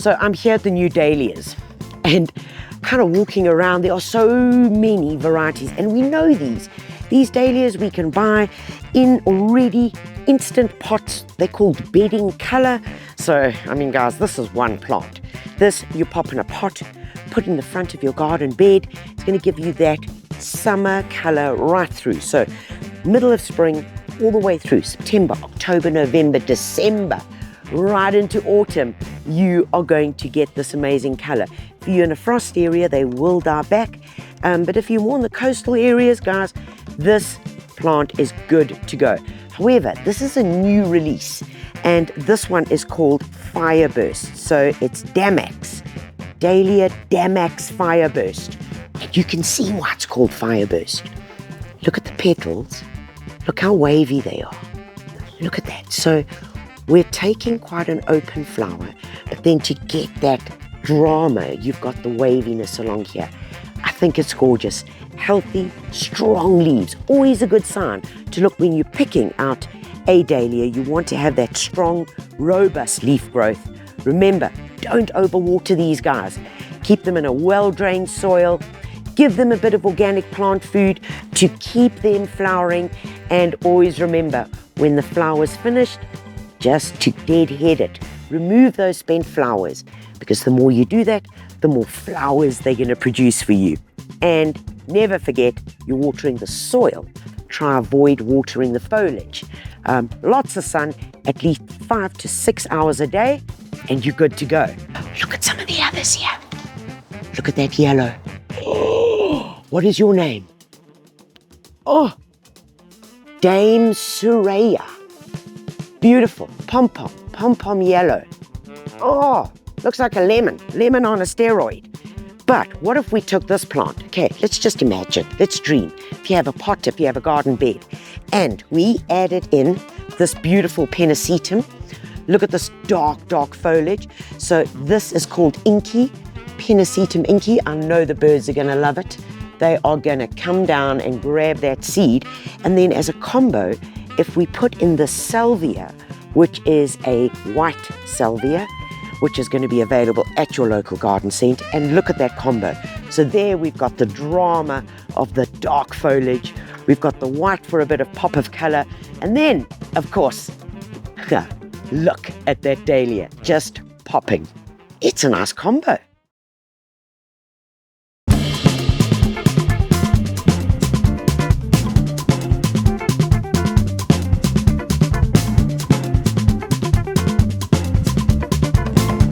So I'm here at the new Dahlias and kind of walking around. There are so many varieties, and we know these Dahlias we can buy in already instant pots. They're called bedding color. So, I mean, guys, this is one plant. This you pop in a pot, put in the front of your garden bed. It's going to give you that summer color right through. So, middle of spring, all the way through September, October, November, December, right into autumn, you are going to get this amazing color. If you're in a frost area, they will die back. But if you're more in the coastal areas, guys, this plant is good to go. However, this is a new release, and this one is called Fireburst. So it's Damax, Dahlia Damax Fireburst. And you can see why it's called Fireburst. Look at the petals. Look how wavy they are. Look at that. So we're taking quite an open flower, but then to get that drama, you've got the waviness along here. I think it's gorgeous. Healthy, strong leaves, always a good sign to look when you're picking out a dahlia. You want to have that strong, robust leaf growth. Remember, don't overwater these guys. Keep them in a well-drained soil. Give them a bit of organic plant food to keep them flowering. And always remember, when the flower's finished, just to deadhead it. Remove those spent flowers, because the more you do that, the more flowers they're going to produce for you. And never forget, you're watering the soil. Try avoid watering the foliage. Lots of sun, at least 5 to 6 hours a day, and you're good to go. Look at some of the others here. Look at that yellow. Oh, what is your name? Oh, Dame Suraya. Beautiful, pom-pom yellow. Oh, looks like a lemon on a steroid. But what if we took this plant? Okay, let's just imagine, let's dream. If you have a pot, if you have a garden bed, and we added in this beautiful pennisetum. Look at this dark foliage. So this is called inky, pennisetum inky. I know the birds are gonna love it. They are gonna come down and grab that seed. And then as a combo, if we put in the salvia, which is a white salvia, which is going to be available at your local garden centre, and look at that combo. So there we've got the drama of the dark foliage, we've got the white for a bit of pop of colour, and then, of course, look at that dahlia, just popping. It's a nice combo.